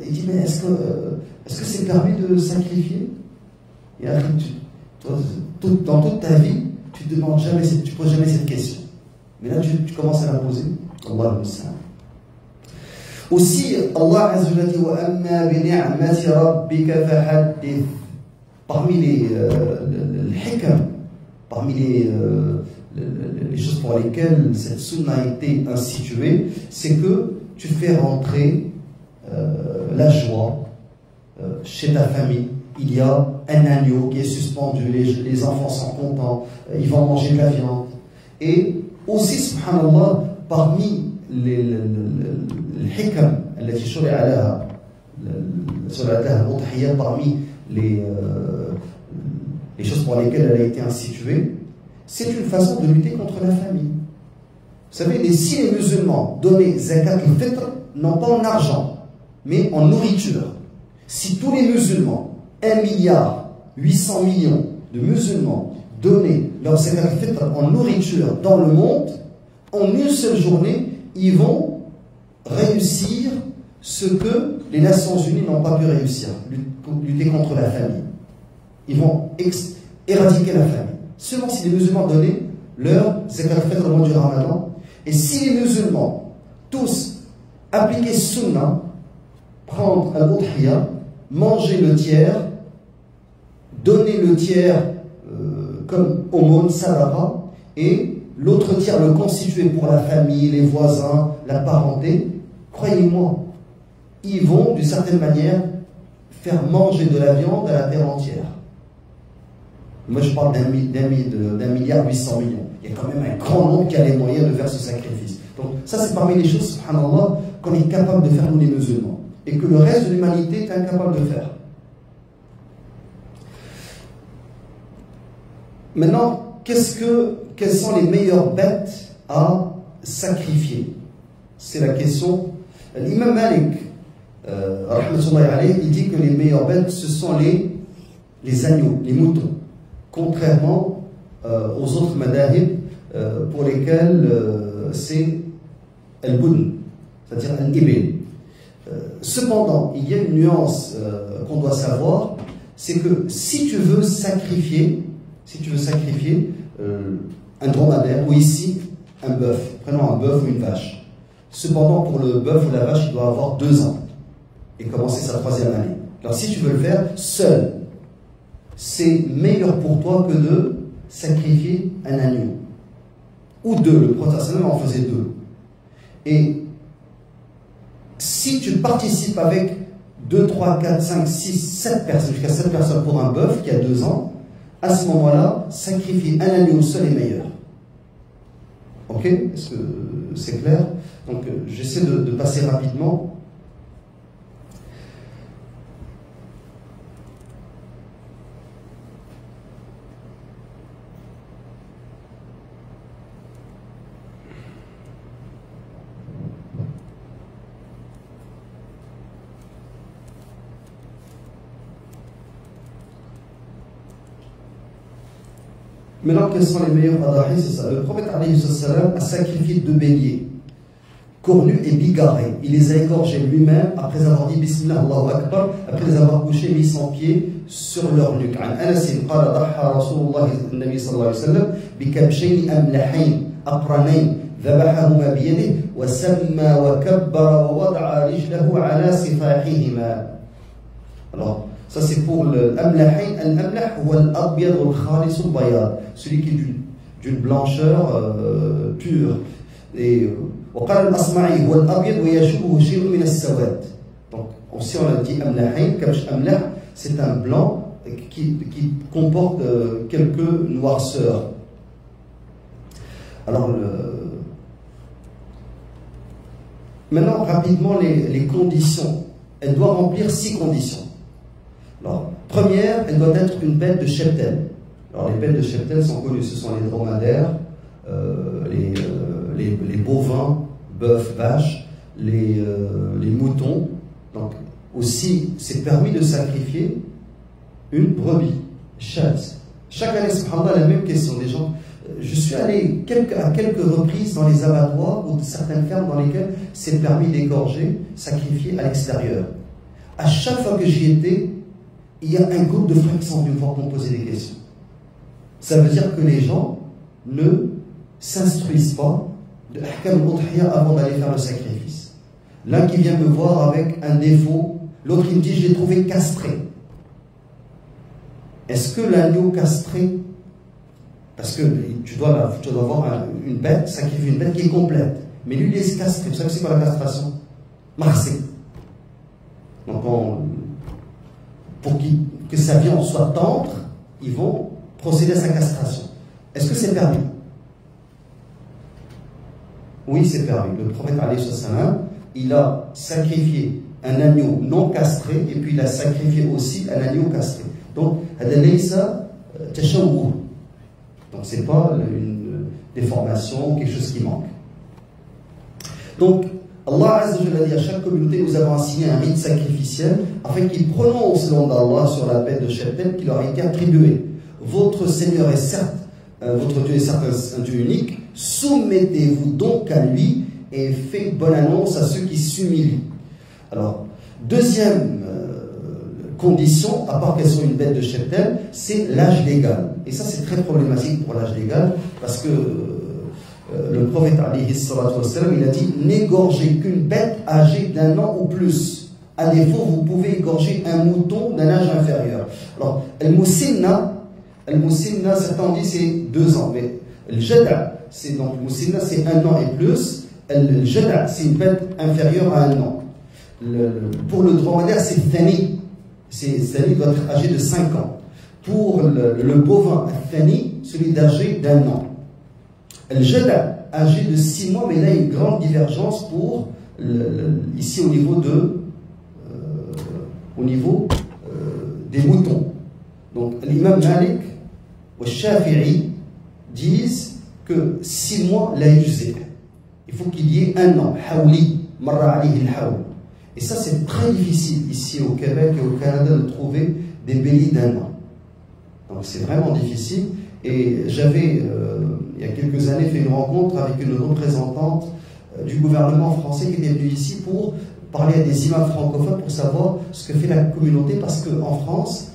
Il dit, mais est-ce que c'est permis de sacrifier? Et après, dans toute ta vie, tu demandes jamais, tu poses jamais cette question. Mais là, tu commences à la poser. Allah le sait. Aussi, Allah Azza wa Jalla dit wa amma bi ni'mati rabbika fahaddith. Parmi les hikam, parmi les choses pour lesquelles cette sunna a été instituée, c'est que tu fais rentrer la joie chez ta famille. Il y a un agneau qui est suspendu, les enfants sont contents, ils vont manger de la viande. Et aussi, subhanallah, parmi les hikam, parmi les choses pour lesquelles elle a été instituée, c'est une façon de lutter contre la famine. Vous savez, si les musulmans donnaient zakat al-fitr, non pas en argent, mais en nourriture, si tous les musulmans, 1,8 milliard de musulmans, donnaient leur zakat al-fitr en nourriture dans le monde, en une seule journée, ils vont réussir ce que les Nations Unies n'ont pas pu réussir, lutter contre la famine. Ils vont éradiquer la famine. Seulement si les musulmans donnaient leur zakat al-fitr au moment du Ramadan, et si les musulmans, tous, appliquaient sunna, prendre un udhiya, manger le tiers, donner le tiers comme aumône, sadaqa, et l'autre tiers le constituer pour la famille, les voisins, la parenté, croyez-moi, ils vont d'une certaine manière faire manger de la viande à la terre entière. Moi je parle d'1,8 milliard. Il y a quand même un grand nombre qui a les moyens de faire ce sacrifice. Donc ça c'est parmi les choses, subhanallah, qu'on est capable de faire nous les musulmans. Et que le reste de l'humanité est incapable de faire. Maintenant, quelles sont les meilleures bêtes à sacrifier? C'est la question. L'imam Malik, il dit que les meilleures bêtes, ce sont les agneaux, les moutons. Contrairement aux autres madahib pour lesquels c'est al-budn, c'est-à-dire al-ibil. Cependant, il y a une nuance qu'on doit savoir, c'est que si tu veux sacrifier un dromadaire, ou ici un bœuf, prenons un bœuf ou une vache. Cependant, pour le bœuf ou la vache, il doit avoir 2 ans et commencer sa 3e année. Alors si tu veux le faire seul, c'est meilleur pour toi que de sacrifier un agneau. Ou 2, le prophète en faisait 2. Et si tu participes avec 2, 3, 4, 5, 6, 7 personnes, jusqu'à 7 personnes pour un bœuf qui a 2 ans, à ce moment-là, sacrifier un agneau seul est meilleur. Ok? Est-ce que c'est clair? Donc j'essaie de passer rapidement. Maintenant, quels sont les meilleurs adahis? C'est ça. Le prophète a sacrifié 2 béliers, cornus et bigarrés. Il les a égorgés lui-même après avoir dit Bismillah Allahu Akbar, après les avoir couchés, mis son pied sur leur nuque. عن أنس قال ضحى رسول الله النبي صلى الله عليه وسلم بكبشين أملحين أقرنين ذبحهما بيده وسمى وكبر ووضع رجله على صفاحهما. Alors, ça c'est pour l'amlahin. Al-amlah huwa al-abyad wal-khalis al-bayad, celui qui est d'une blancheur pure. Et وقال الأصمعي هو الأبيض ويشبه شيء من السواد. Donc si on a dit amlahin, kabsh amlah, c'est un blanc qui comporte quelques noirceurs. Alors maintenant rapidement les conditions. Elle doit remplir 6 conditions. Alors, première, elle doit être une bête de cheptel. Alors, les bêtes de cheptel sont connues, ce sont les dromadaires, les bovins, bœufs, vaches, les moutons. Donc, aussi, c'est permis de sacrifier une brebis, chatte. Chaque année, subhanallah, la même question des gens. Je suis allé à quelques reprises dans les abattoirs ou certaines fermes dans lesquelles c'est permis d'égorger, sacrifier à l'extérieur. À chaque fois que j'y étais, il y a un groupe de frères qui sont venus me voir pour me poser des questions. Ça veut dire que les gens ne s'instruisent pas de Ahkam al-Udhiya avant d'aller faire le sacrifice. L'un qui vient me voir avec un défaut, l'autre il me dit je l'ai trouvé castré. Est-ce que l'agneau castré, parce que tu dois avoir une bête, sacrifier une bête qui est complète, mais lui il est castré. Vous savez c'est quoi la castration? Marcé. Donc pour que sa viande soit tendre, ils vont procéder à sa castration. Est-ce que c'est permis? Oui, c'est permis. Le prophète alayhi salam, il a sacrifié un agneau non castré et puis il a sacrifié aussi un agneau castré. Donc, c'est pas une déformation, quelque chose qui manque. Donc, Allah Azza wa Jalla dit à chaque communauté, nous avons assigné un rite sacrificiel afin qu'ils prononcent le nom d'Allah sur la bête de chaque bête qui leur a été attribuée. Votre Seigneur est certes, votre Dieu est certes un Dieu unique, soumettez-vous donc à lui et faites bonne annonce à ceux qui s'humilient. Alors, deuxième condition, à part qu'elles sont une bête de cheptel, c'est l'âge légal. Et ça, c'est très problématique pour l'âge légal, parce que le prophète alayhi salatu wassalam, il a dit n'égorgez qu'une bête âgée d'un an ou plus. À défaut, vous pouvez égorger un mouton d'un âge inférieur. Alors, al-musinna, certains disent c'est 2 ans, mais le jada, c'est donc musinna, c'est 1 an et plus. Le jada, c'est une bête inférieure à 1 an. Pour le dromadaire, c'est thani. Thani doit être âgé de 5 ans. Pour le bovin, thani, celui d'âgé d'1 an. Le jada, âgé de 6 mois, mais là, il y a une grande divergence pour ici au niveau des moutons. Donc, l'imam Malik ou Shafi'i disent que 6 mois, la yujzi. Il faut qu'il y ait 1 an. Hawli, marra alayhi al-hawl. Et ça, c'est très difficile ici au Québec et au Canada de trouver des béliers d'1 an. Donc, c'est vraiment difficile. Et j'avais, il y a quelques années, fait une rencontre avec une représentante du gouvernement français qui était venue ici pour parler à des imams francophones pour savoir ce que fait la communauté, parce qu'en France,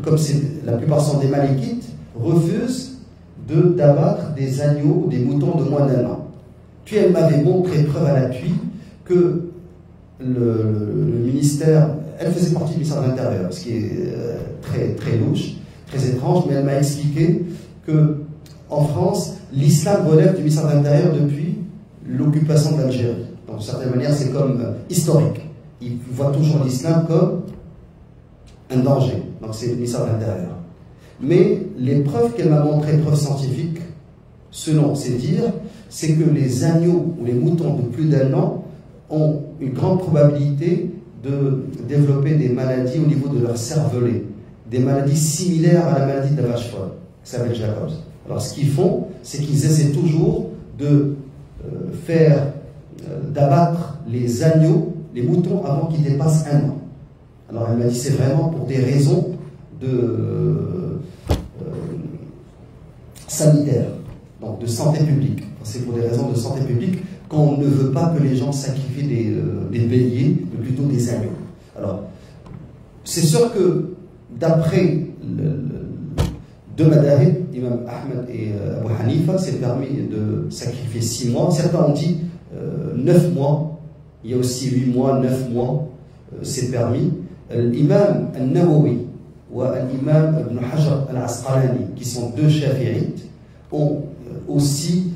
comme la plupart sont des malékites, refusent d'abattre des agneaux ou des moutons de moins d'1 an. Puis elle m'avait montré, preuve à l'appui, que le ministère, elle faisait partie du ministère de l'Intérieur, ce qui est très, très louche, très étrange, mais elle m'a expliqué que en France, l'islam relève du ministère de l'Intérieur depuis l'occupation de l'Algérie. Donc, d'une certaine manière, c'est comme historique. Ils voient toujours l'islam comme un danger. Donc, c'est le ministère de l'Intérieur. Mais les preuves qu'elle m'a montrées, preuves scientifiques, selon ses dires, c'est que les agneaux ou les moutons de plus d'1 an ont une grande probabilité de développer des maladies au niveau de leur cervelet, des maladies similaires à la maladie de la vache folle, qui s'appelle Jacobs. Alors ce qu'ils font, c'est qu'ils essaient toujours de d'abattre les agneaux, les moutons, avant qu'ils dépassent 1 an. Alors elle m'a dit c'est vraiment pour des raisons sanitaires, donc de santé publique. C'est pour des raisons de santé publique qu'on ne veut pas que les gens sacrifient des béliers, mais plutôt des agneaux. Alors, c'est sûr que d'après deux madhahib, Imam Ahmed et Abu Hanifa, c'est permis de sacrifier 6 mois. Certains ont dit 9 mois. Il y a aussi 8 mois, 9 mois, c'est permis. L'imam al-Nawawi ou l'imam Ibn Hajar al-Asqalani, qui sont 2 shafi'ites, ont aussi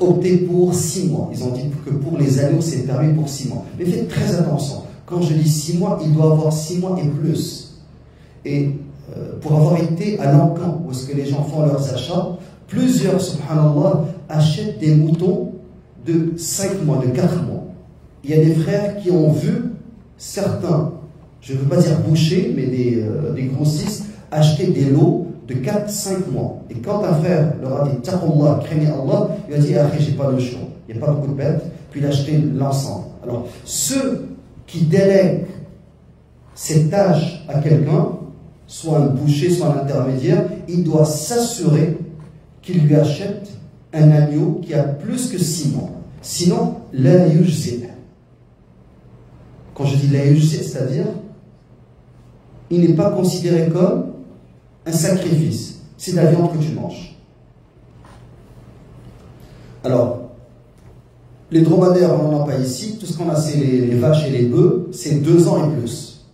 opté pour 6 mois. Ils ont dit que pour les agneaux, c'est permis pour 6 mois. Mais faites très attention. Quand je dis 6 mois, il doit avoir 6 mois et plus. Et pour avoir été à l'encan, où est-ce que les gens font leurs achats, plusieurs, subhanallah, achètent des moutons de 5 mois, de 4 mois. Il y a des frères qui ont vu certains, je ne veux pas dire bouchers, mais des grossistes, acheter des lots de 4-5 mois. Et quand un frère leur a dit Taqullah, craignez Allah, il a dit ah, j'ai pas le choix, il n'y a pas beaucoup de bêtes, puis il a acheté l'ensemble. Alors, ceux qui délèguent cette tâche à quelqu'un, soit un boucher, soit un intermédiaire, il doit s'assurer qu'il lui achète un agneau qui a plus que 6 mois. Sinon, la yujzi. Quand je dis la yujzi, c'est-à-dire, il n'est pas considéré comme un sacrifice. c'est de la viande que tu manges. Alors, les dromadaires, on n'en a pas ici. Tout ce qu'on a, c'est les vaches et les bœufs, c'est 2 ans et plus.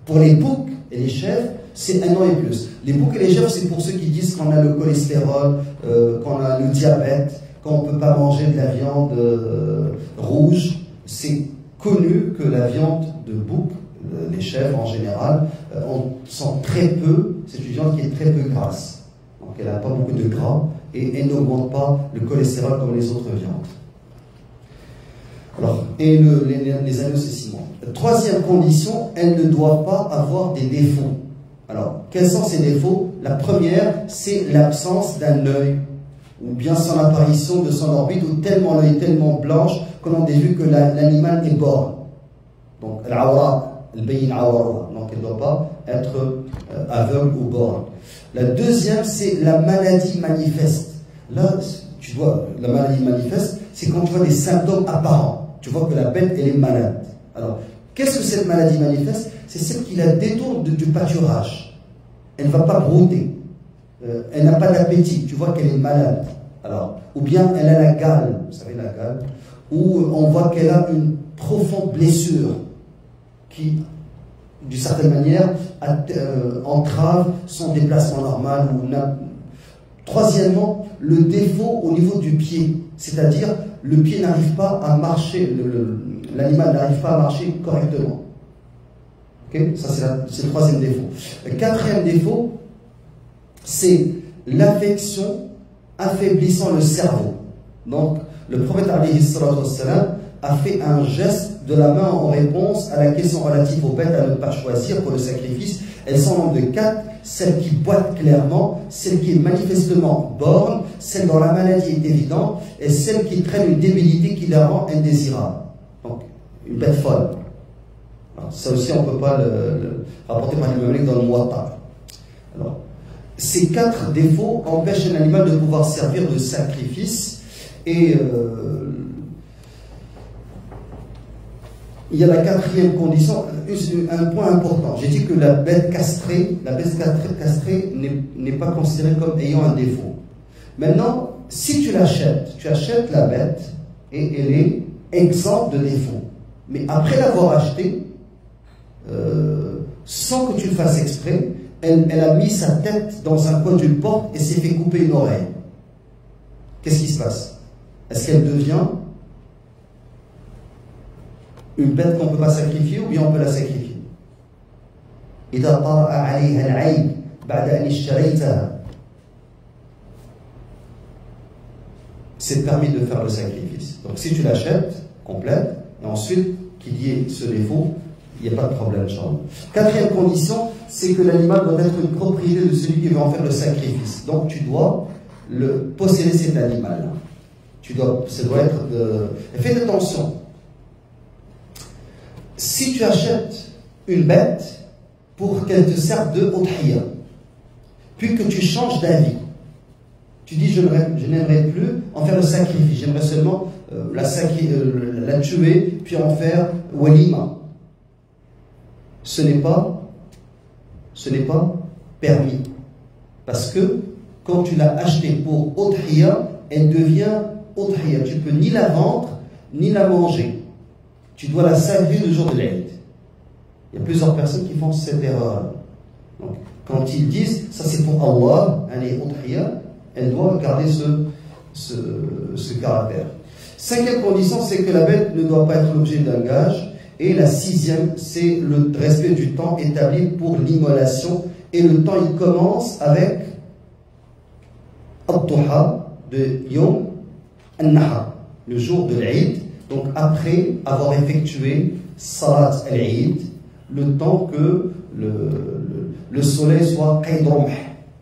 Pour les boucs et les chèvres, c'est 1 an et plus. Les boucs et les chèvres, c'est pour ceux qui disent qu'on a le cholestérol, qu'on a le diabète, qu'on ne peut pas manger de la viande rouge. C'est connu que la viande de bouc, les chèvres en général, sont très peu, c'est une viande qui est très peu grasse. Donc elle n'a pas beaucoup de gras et elle n'augmente pas le cholestérol comme les autres viandes. Alors, et les agneaux, c'est 6 mois. Troisième condition, elles ne doivent pas avoir des défauts. Alors, quels sont ces défauts? La première, c'est l'absence d'un œil, ou bien son apparition de son orbite, ou tellement l'œil est tellement blanche qu'on a vu que l'animal est borgne. Donc, l'awra, al-bayin awra, donc elle ne doit pas être aveugle ou borgne. La deuxième, c'est la maladie manifeste. Là, la maladie manifeste, c'est quand tu vois des symptômes apparents. Tu vois que la bête, elle est malade. Alors, qu'est-ce que cette maladie manifeste? C'est celle qui la détourne du pâturage. Elle ne va pas brouter. Elle n'a pas d'appétit. Tu vois qu'elle est malade. Alors, ou bien elle a la gale. Vous savez, la gale. Ou on voit qu'elle a une profonde blessure qui, d'une certaine manière, entrave son déplacement normal. Troisièmement, le défaut au niveau du pied. C'est-à-dire, le pied n'arrive pas à marcher, l'animal n'arrive pas à marcher correctement. Okay? Ça, c'est le troisième défaut. Le quatrième défaut, c'est l'affection affaiblissant le cerveau. Donc, le prophète alayhi salatu wassalam a fait un geste de la main en réponse à la question relative aux bêtes à ne pas choisir pour le sacrifice. Elles sont en nombre de 4, celle qui boite clairement, celle qui est manifestement borgne, celle dont la maladie est évidente, et celle qui traîne une débilité qui la rend indésirable. Donc, une bête folle. Alors, ça aussi, on ne peut pas le rapporter par les Malik dans le Muwatta. Alors, ces 4 défauts empêchent un animal de pouvoir servir de sacrifice, et il y a la 4e condition, un point important. J'ai dit que la bête castrée n'est pas considérée comme ayant un défaut. Maintenant, si tu achètes la bête et elle est exempte de défaut. Mais après l'avoir achetée, sans que tu le fasses exprès, elle a mis sa tête dans un coin d'une porte et s'est fait couper une oreille. Qu'est-ce qui se passe? Est-ce qu'elle devient une bête qu'on ne peut pas sacrifier ou bien on peut la sacrifier? C'est permis de faire le sacrifice. Donc si tu l'achètes complète et ensuite qu'il y ait ce défaut, il n'y a pas de problème. 4e condition, c'est que l'animal doit être une propriété de celui qui veut en faire le sacrifice. Donc tu dois posséder cet animal-là. Ça doit être de... Fais attention. Si tu achètes une bête pour qu'elle te serve de udhiya, puis que tu changes d'avis, tu dis je n'aimerais plus en faire le sacrifice, j'aimerais seulement la tuer, puis en faire walima. Ce n'est pas permis. Parce que quand tu l'as achetée pour udhiya, elle devient udhiya. Tu ne peux ni la vendre, ni la manger. Tu dois la sacrifier le jour de l'Eid. Il y a plusieurs personnes qui font cette erreur. Donc, quand ils disent, ça c'est pour Allah, elle doit garder ce caractère. 5e condition, c'est que la bête ne doit pas être l'objet d'un gage. Et la 6e, c'est le respect du temps établi pour l'immolation. Et le temps, il commence avec Ad-Duha de Yom An-Nahar, le jour de l'Eid. Donc après avoir effectué Salat al-Eid, le temps que le soleil soit qayd-rumh,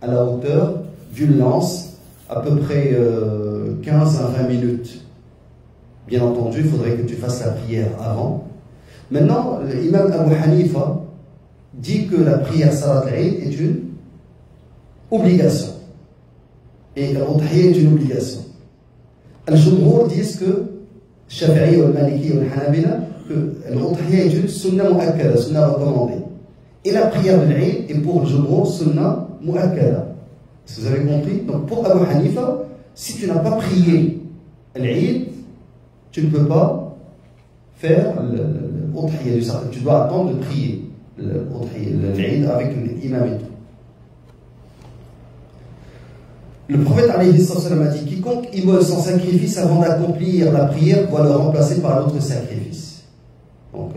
à la hauteur d'une lance, à peu près 15 à 20 minutes. Bien entendu, il faudrait que tu fasses la prière avant. Maintenant, l'imam Abu Hanifa dit que la prière Salat al-Eid est une obligation. Et l'udhiya est une obligation. Al-Jumhur disent que Shafi'i ou Maliki ou Hanabila, que l'udhiya est une sunna mu'akkada, sunna recommandée. Et la prière de l'Eid est pour le Jumhur sunna mu'akkada, Est-ce que vous avez compris? Donc pour Abu Hanifa, si tu n'as pas prié l'Eid, tu ne peux pas faire l'Udhiyya du Sarf. Tu dois attendre de prier l'Eid avec l'imam et tout. Le prophète alayhi sallam a dit, quiconque immole son sacrifice avant d'accomplir la prière doit le remplacer par un autre sacrifice. Donc,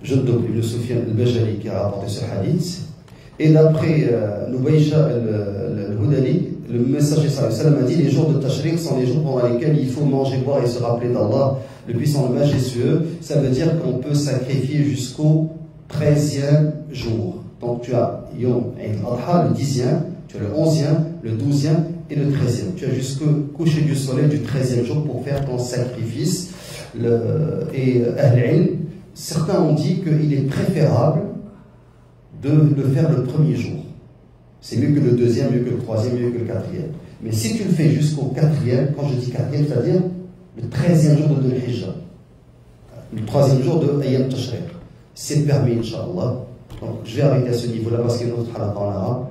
je donne le Soufiane al-Bajali qui a rapporté ce hadith. Et d'après Nubaysha al-Hudali, le messager sallam a dit, les jours de Tashriq sont les jours pendant lesquels il faut manger, boire et se rappeler d'Allah, le puissant, le majestueux. Ça veut dire qu'on peut sacrifier jusqu'au 13e jour. Donc tu as Yom Eid al-Adha, le 10e, tu as le 11e, le 12e et le 13e. Tu as jusqu'au coucher du soleil du 13e jour pour faire ton sacrifice. Et Ahl-Ilm, certains ont dit qu'il est préférable de le faire le premier jour. C'est mieux que le deuxième, mieux que le troisième, mieux que le quatrième. Mais si tu le fais jusqu'au quatrième, quand je dis quatrième, c'est-à-dire le 13e jour de Dhul Hijjah, le 3e jour de Ayyam Tashriq, c'est permis, Inch'Allah. Donc je vais arrêter à ce niveau-là parce qu'il y a une autre halakha en arabe.